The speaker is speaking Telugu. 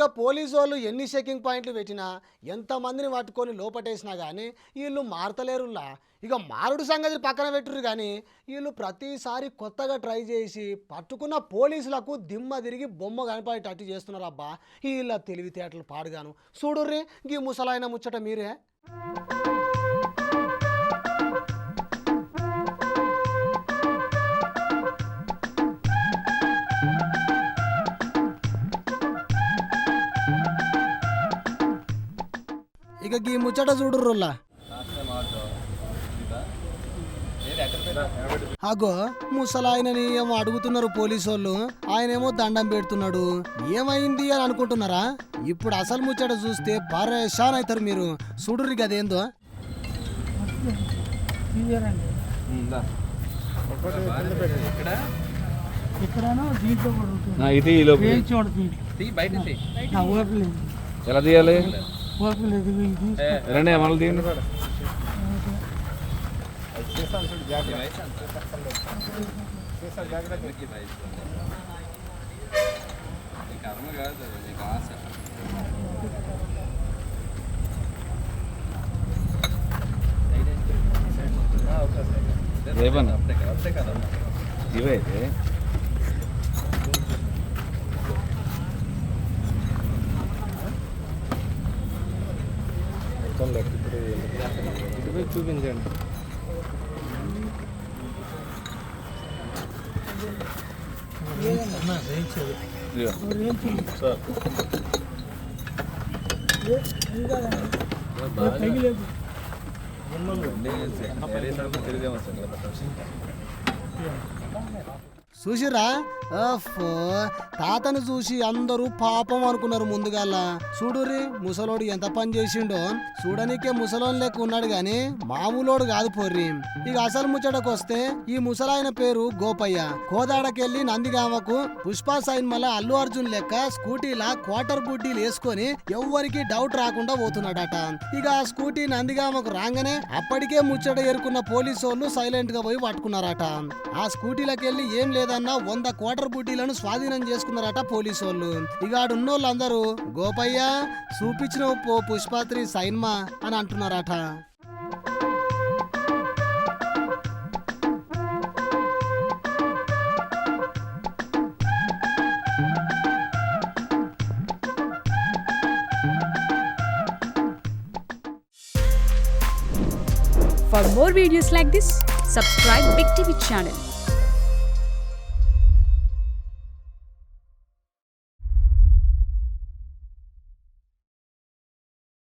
ఇక పోలీసు వాళ్ళు ఎన్ని చెకింగ్ పాయింట్లు పెట్టినా ఎంతమందిని పట్టుకొని లోపటేసినా కానీ వీళ్ళు మారతలేరులా. ఇక మారుడు సంగతి పక్కన పెట్టుర్రు కానీ వీళ్ళు ప్రతిసారి కొత్తగా ట్రై చేసి పట్టుకున్న పోలీసులకు దిమ్మ తిరిగి బొమ్మ కనపడేటట్టు చేస్తున్నారు అబ్బా. వీళ్ళ తెలివితేటలు పాడుగాను. చూడుర్రి ఈ ముసలాయన ముచ్చట మీరే. ఇక ఈ ముచ్చట చూడుర్రులా. అగో ముసలాయనని ఏమో అడుగుతున్నారు పోలీసు వాళ్ళు. ఆయనేమో దండం పెడుతున్నాడు. ఏమైంది అని అనుకుంటున్నారా? ఇప్పుడు అసలు ముచ్చట చూస్తే పరేషాన్ అవుతారు మీరు. చూడుర్రి గదేందో. ఎలా తీయాలి? రండి మళ్ళీ తీయండి. రేపన్నా ఇవైతే చూపించండి. చూసిరా తాతను చూసి అందరూ పాపం అనుకున్నారు ముందుగాల. చూడుర్రి ముసలోడు ఎంత పని చేసిండో. చూడనికే ముసలోని లెక్క ఉన్నాడు గాని మామూలోడు కాదు పోర్రి. ఇక అసలు ముచ్చటకు వస్తే ఈ ముసలాయన పేరు గోపయ్య. కోదాడకెళ్లి నందిగామకు పుష్ప సైన్మల అల్లు అర్జున్ లెక్క స్కూటీలా క్వార్టర్ బుడ్డీలు వేసుకొని ఎవ్వరికి డౌట్ రాకుండా పోతున్నాడట. ఇక ఆ స్కూటీ నందిగామకు రాగానే అప్పటికే ముచ్చట ఎరుకున్న పోలీసు వాళ్ళు సైలెంట్ గా పోయి పట్టుకున్నారట. ఆ స్కూటీలకెళ్లి ఏం లేదన్నా 100 క్వార్టర్ బుడ్డీలను స్వాధీనం చేసుకున్నారట పోలీసు వాళ్ళు. ఇక ఆడున్నోళ్ళందరూ గోపయ్య చూపించిన పుష్పాత్రి సైన్మా అని అంటున్నారట. For more videos like this, subscribe Big TV channel.